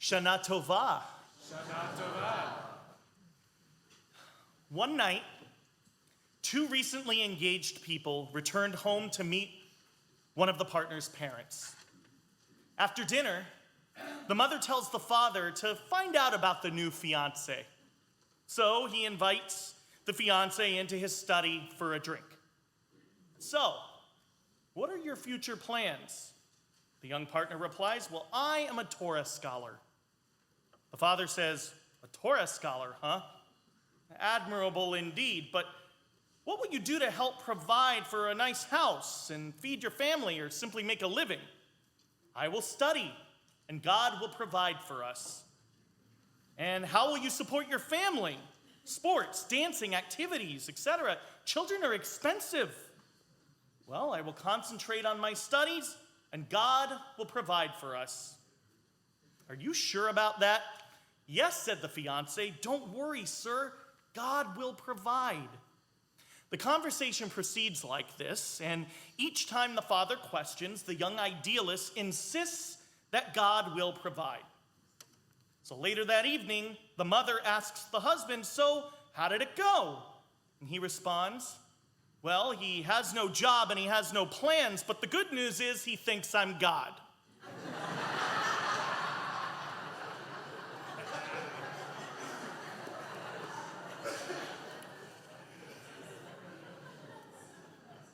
Shana Tova. Shana Tova. One night, two recently engaged people returned home to meet one of the partner's parents. After dinner, the mother tells the father to find out about the new fiancé. So he invites the fiancé into his study for a drink. So, what are your future plans? The young partner replies, well, I am a Torah scholar. The father says, a Torah scholar, huh? Admirable indeed, but what will you do to help provide for a nice house and feed your family or simply make a living? I will study, and God will provide for us. And how will you support your family? Sports, dancing, activities, etc. Children are expensive. Well, I will concentrate on my studies, and God will provide for us. Are you sure about that? Yes, said the fiancé. Don't worry, sir. God will provide. The conversation proceeds like this, and each time the father questions, the young idealist insists that God will provide. So later that evening, the mother asks the husband, so how did it go? And he responds, well, he has no job and he has no plans, but the good news is he thinks I'm God.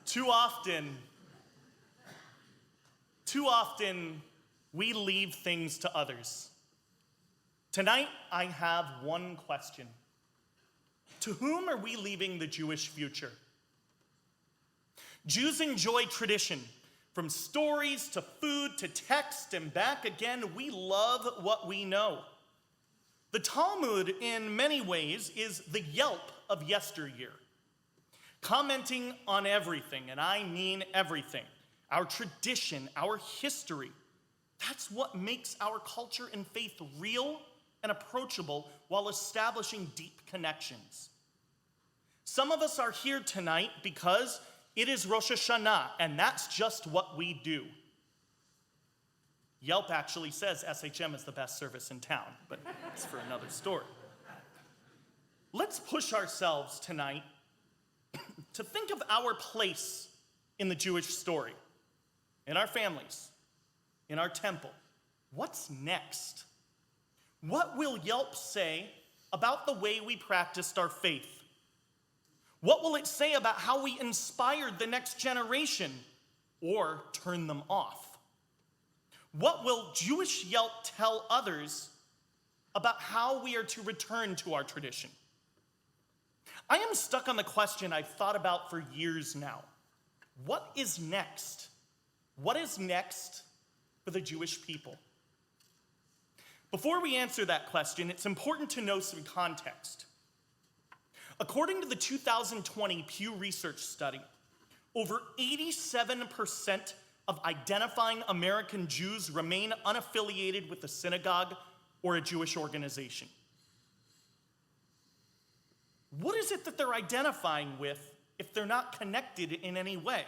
Too often, we leave things to others. Tonight, I have one question. To whom are we leaving the Jewish future? Jews enjoy tradition. From stories to food to text and back again, we love what we know. The Talmud, in many ways, is the Yelp of yesteryear, commenting on everything, and I mean everything. Our tradition, our history. That's what makes our culture and faith real and approachable while establishing deep connections. Some of us are here tonight because it is Rosh Hashanah, and that's just what we do. Yelp actually says SHM is the best service in town, but it's for another story. Let's push ourselves tonight to think of our place in the Jewish story, in our families, in our temple. What's next? What will Yelp say about the way we practiced our faith? What will it say about how we inspired the next generation or turn them off? What will Jewish Yelp tell others about how we are to return to our tradition? I am stuck on the question I've thought about for years now. What is next? What is next for the Jewish people? Before we answer that question, it's important to know some context. According to the 2020 Pew Research study, over 87% of identifying American Jews remain unaffiliated with a synagogue or a Jewish organization. What is it that they're identifying with if they're not connected in any way?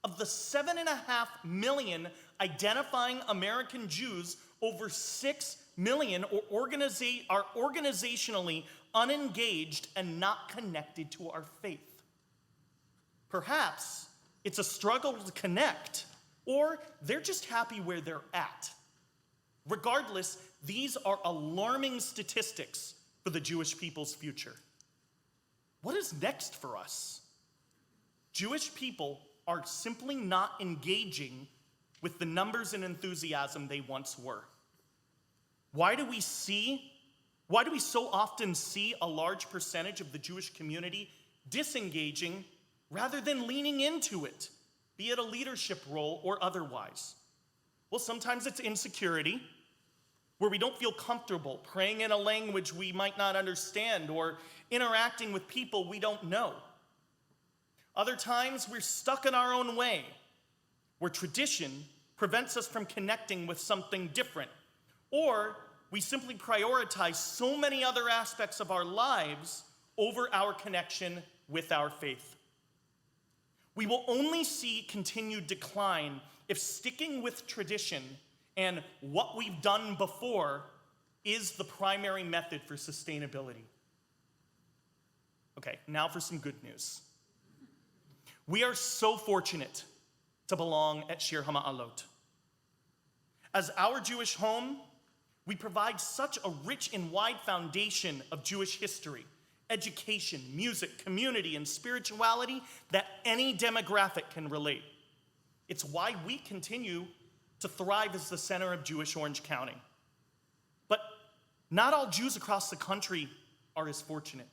Of the 7.5 million identifying American Jews, over 6 million are organizationally unengaged and not connected to our faith. Perhaps it's a struggle to connect, or they're just happy where they're at. Regardless, these are alarming statistics for the Jewish people's future. What is next for us? Jewish people are simply not engaging with the numbers and enthusiasm they once were. Why do we so often see a large percentage of the Jewish community disengaging rather than leaning into it, be it a leadership role or otherwise? Well, sometimes it's insecurity, where we don't feel comfortable praying in a language we might not understand or interacting with people we don't know. Other times, we're stuck in our own way, where tradition prevents us from connecting with something different, or we simply prioritize so many other aspects of our lives over our connection with our faith. We will only see continued decline if sticking with tradition and what we've done before is the primary method for sustainability. Okay, now for some good news. We are so fortunate to belong at Shir HaMa'alot. As our Jewish home, we provide such a rich and wide foundation of Jewish history, education, music, community, and spirituality that any demographic can relate. It's why we continue to thrive as the center of Jewish Orange County. But not all Jews across the country are as fortunate.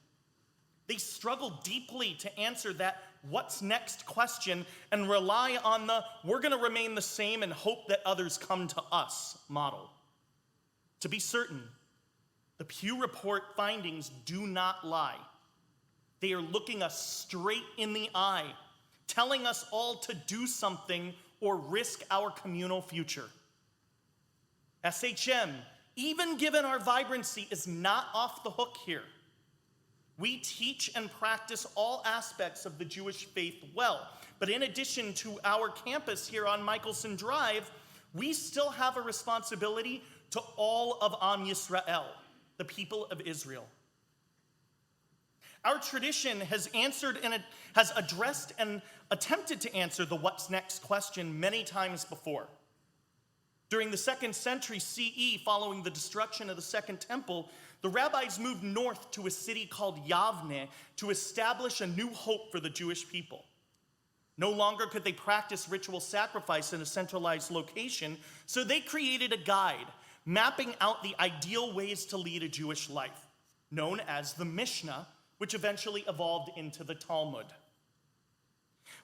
They struggle deeply to answer that what's next question and rely on the we're going to remain the same and hope that others come to us model. To be certain, the Pew Report findings do not lie. They are looking us straight in the eye, telling us all to do something or risk our communal future. SHM, even given our vibrancy, is not off the hook here. We teach and practice all aspects of the Jewish faith well, but in addition to our campus here on Michelson Drive, we still have a responsibility to all of Am Yisrael, the people of Israel. Our tradition has answered and has addressed and attempted to answer the what's next question many times before. During the 2nd century CE, following the destruction of the Second Temple, the rabbis moved north to a city called Yavne to establish a new hope for the Jewish people. No longer could they practice ritual sacrifice in a centralized location, so they created a guide mapping out the ideal ways to lead a Jewish life, known as the Mishnah, which eventually evolved into the Talmud.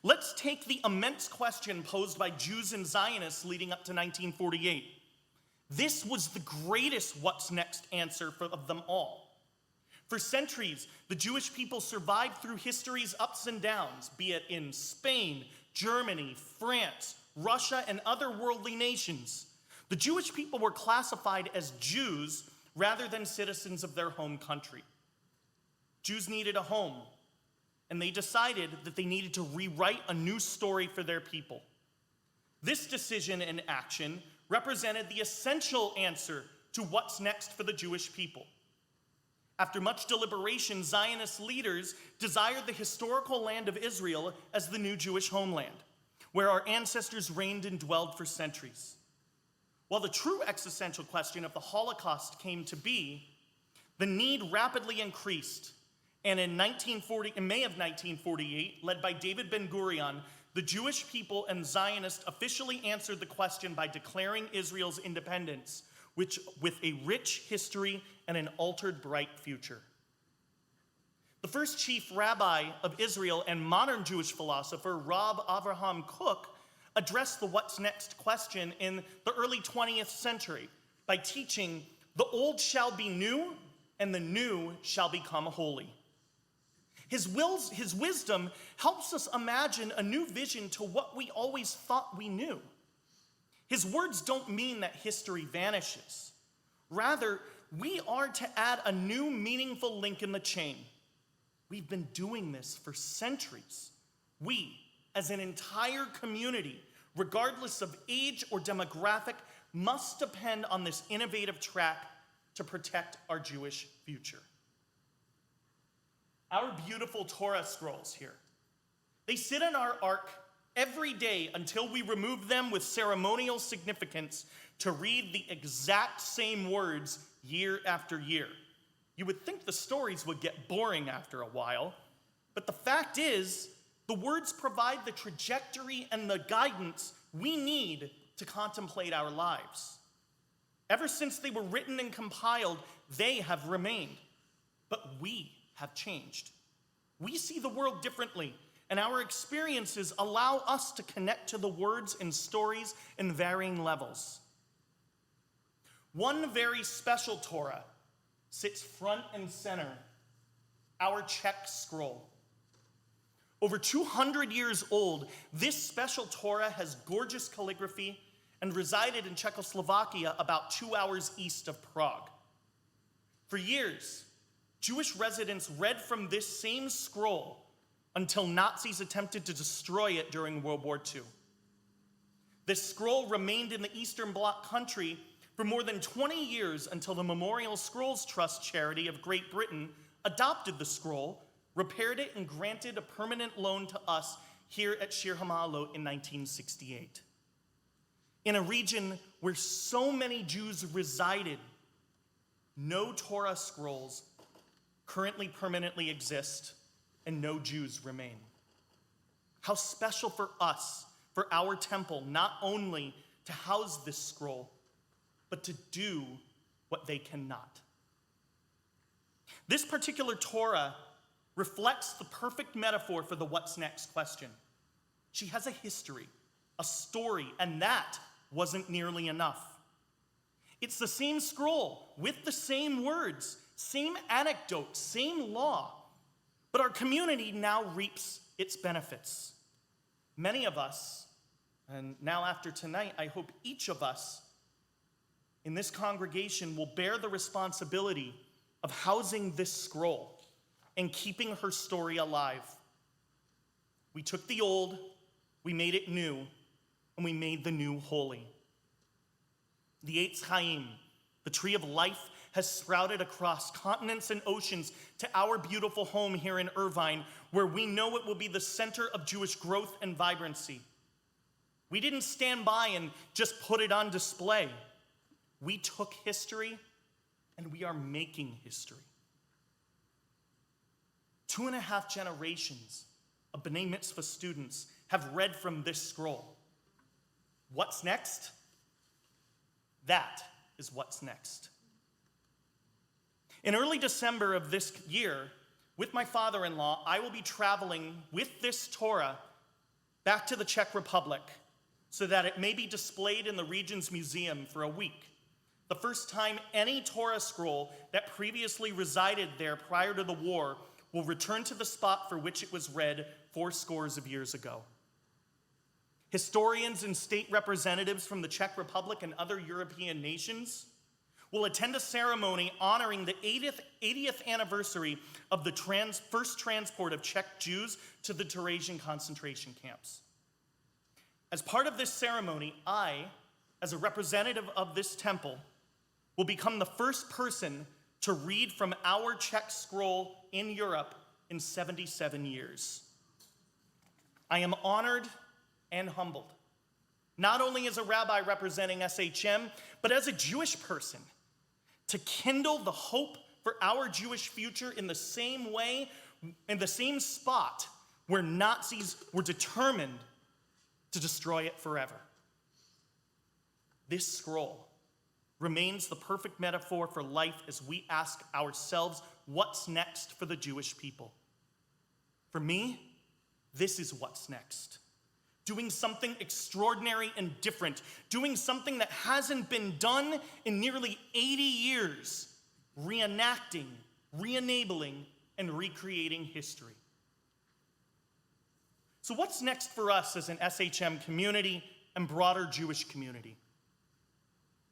Let's take the immense question posed by Jews and Zionists leading up to 1948. This was the greatest what's next answer of them all. For centuries, the Jewish people survived through history's ups and downs, be it in Spain, Germany, France, Russia, and other worldly nations. The Jewish people were classified as Jews rather than citizens of their home country. Jews needed a home, and they decided that they needed to rewrite a new story for their people. This decision and action represented the essential answer to what's next for the Jewish people. After much deliberation, Zionist leaders desired the historical land of Israel as the new Jewish homeland, where our ancestors reigned and dwelled for centuries. While the true existential question of the Holocaust came to be, the need rapidly increased, and in May of 1948, led by David Ben-Gurion, the Jewish people and Zionists officially answered the question by declaring Israel's independence, with a rich history and an altered bright future. The first chief rabbi of Israel and modern Jewish philosopher, Rav Avraham Kook, addressed the what's next question in the early 20th century by teaching, "The old shall be new, and the new shall become holy." His wisdom helps us imagine a new vision to what we always thought we knew. His words don't mean that history vanishes. Rather, we are to add a new meaningful link in the chain. We've been doing this for centuries. We, as an entire community, regardless of age or demographic, must depend on this innovative track to protect our Jewish future. Our beautiful Torah scrolls here, they sit in our ark every day until we remove them with ceremonial significance to read the exact same words year after year. You would think the stories would get boring after a while, but the fact is, the words provide the trajectory and the guidance we need to contemplate our lives. Ever since they were written and compiled, they have remained, but we have changed. We see the world differently, and our experiences allow us to connect to the words and stories in varying levels. One very special Torah sits front and center, our Czech scroll. Over 200 years old, this special Torah has gorgeous calligraphy and resided in Czechoslovakia about 2 hours east of Prague. For years, Jewish residents read from this same scroll until Nazis attempted to destroy it during World War II. This scroll remained in the Eastern Bloc country for more than 20 years until the Memorial Scrolls Trust charity of Great Britain adopted the scroll, repaired it, and granted a permanent loan to us here at Shir HaMa'alot in 1968. In a region where so many Jews resided, no Torah scrolls currently permanently exist, and no Jews remain. How special for us, for our temple, not only to house this scroll, but to do what they cannot. This particular Torah reflects the perfect metaphor for the what's next question. She has a history, a story, and that wasn't nearly enough. It's the same scroll with the same words, same anecdote, same law, but our community now reaps its benefits. Many of us, and now after tonight, I hope each of us in this congregation will bear the responsibility of housing this scroll and keeping her story alive. We took the old, we made it new, and we made the new holy. The Eitz Chaim, the tree of life, has sprouted across continents and oceans to our beautiful home here in Irvine, where we know it will be the center of Jewish growth and vibrancy. We didn't stand by and just put it on display. We took history, and we are making history. 2.5 generations of B'nai Mitzvah students have read from this scroll. What's next? That is what's next. In early December of this year, with my father-in-law, I will be traveling with this Torah back to the Czech Republic so that it may be displayed in the region's museum for a week. The first time any Torah scroll that previously resided there prior to the war will return to the spot for which it was read 80 years ago. Historians and state representatives from the Czech Republic and other European nations will attend a ceremony honoring the 80th anniversary of the first transport of Czech Jews to the Teresian concentration camps. As part of this ceremony, I, as a representative of this temple, will become the first person to read from our Czech scroll in Europe in 77 years. I am honored and humbled, not only as a rabbi representing SHM, but as a Jewish person, to kindle the hope for our Jewish future in the same way, in the same spot where Nazis were determined to destroy it forever. This scroll remains the perfect metaphor for life as we ask ourselves, what's next for the Jewish people? For me, this is what's next. Doing something extraordinary and different, doing something that hasn't been done in nearly 80 years, reenacting, re-enabling, and recreating history. So what's next for us as an SHM community and broader Jewish community?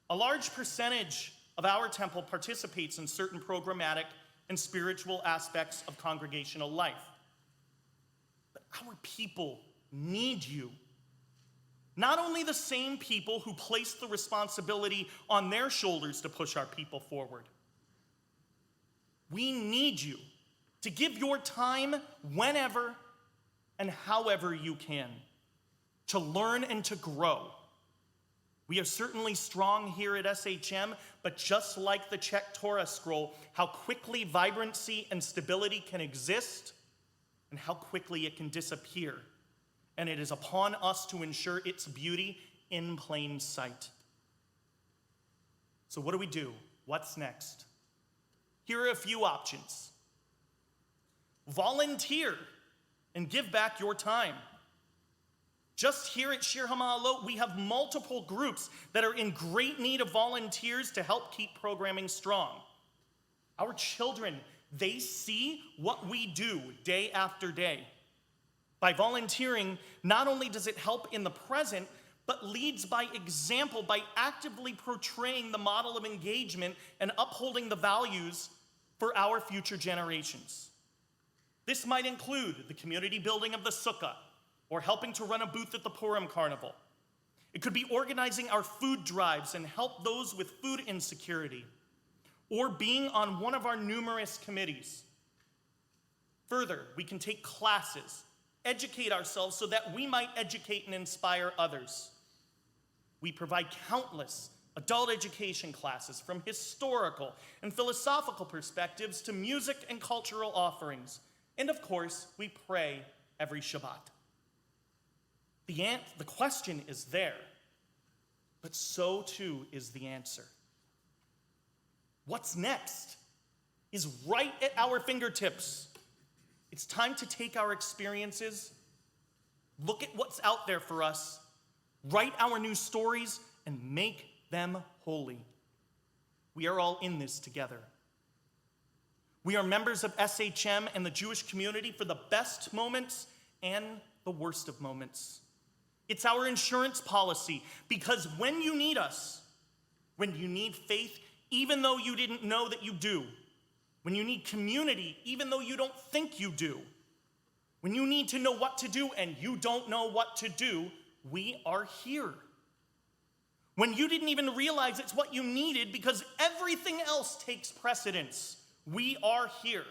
A large percentage of our temple participates in certain programmatic and spiritual aspects of congregational life. But our people need you. Not only the same people who place the responsibility on their shoulders to push our people forward. We need you to give your time whenever and however you can, to learn and to grow. We are certainly strong here at SHM, but just like the Czech Torah scroll, how quickly vibrancy and stability can exist and how quickly it can disappear. And it is upon us to ensure its beauty in plain sight. So what do? What's next? Here are a few options. Volunteer and give back your time. Just here at Shir HaMa'alot, we have multiple groups that are in great need of volunteers to help keep programming strong. Our children, they see what we do day after day. By volunteering, not only does it help in the present, but leads by example by actively portraying the model of engagement and upholding the values for our future generations. This might include the community building of the sukkah, or helping to run a booth at the Purim Carnival. It could be organizing our food drives and help those with food insecurity, or being on one of our numerous committees. Further, we can take classes, educate ourselves so that we might educate and inspire others. We provide countless adult education classes from historical and philosophical perspectives to music and cultural offerings. And of course, we pray every Shabbat. The question is there, but so too is the answer. What's next is right at our fingertips. It's time to take our experiences, look at what's out there for us, write our new stories, and make them holy. We are all in this together. We are members of SHM and the Jewish community for the best moments and the worst of moments. It's our insurance policy, because when you need us, when you need faith, even though you didn't know that you do, when you need community, even though you don't think you do, when you need to know what to do and you don't know what to do, we are here. When you didn't even realize it's what you needed because everything else takes precedence, we are here.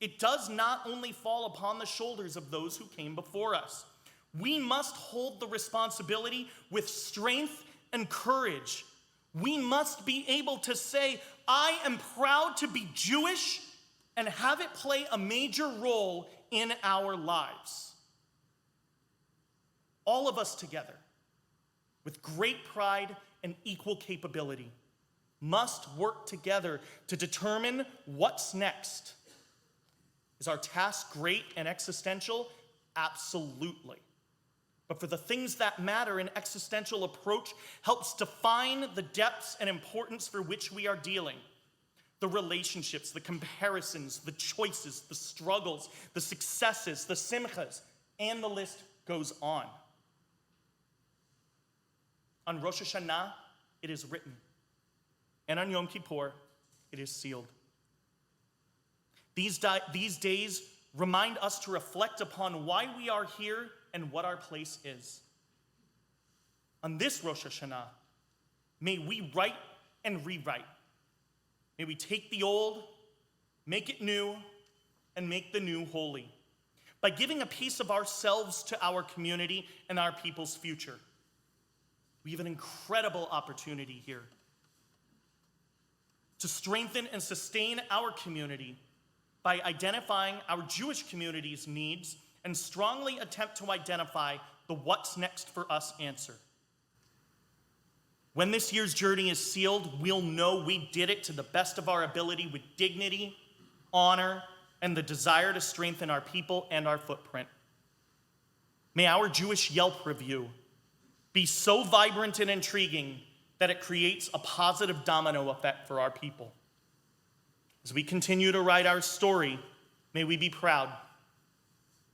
It does not only fall upon the shoulders of those who came before us. We must hold the responsibility with strength and courage. We must be able to say, I am proud to be Jewish, and have it play a major role in our lives. All of us together, with great pride and equal capability, must work together to determine what's next. Is our task great and existential? Absolutely. But for the things that matter, an existential approach helps define the depths and importance for which we are dealing. The relationships, the comparisons, the choices, the struggles, the successes, the simchas, and the list goes on. On Rosh Hashanah, it is written. And on Yom Kippur, it is sealed. These days remind us to reflect upon why we are here and what our place is. On this Rosh Hashanah, may we write and rewrite. May we take the old, make it new, and make the new holy, by giving a piece of ourselves to our community and our people's future. We have an incredible opportunity here to strengthen and sustain our community by identifying our Jewish community's needs and strongly attempt to identify the what's next for us answer. When this year's journey is sealed, we'll know we did it to the best of our ability with dignity, honor, and the desire to strengthen our people and our footprint. May our Jewish Yelp review be so vibrant and intriguing that it creates a positive domino effect for our people. As we continue to write our story, may we be proud.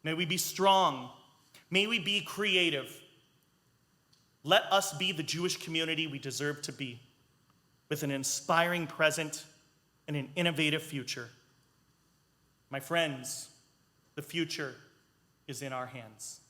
May we be strong. May we be creative. Let us be the Jewish community we deserve to be, with an inspiring present and an innovative future. My friends, the future is in our hands.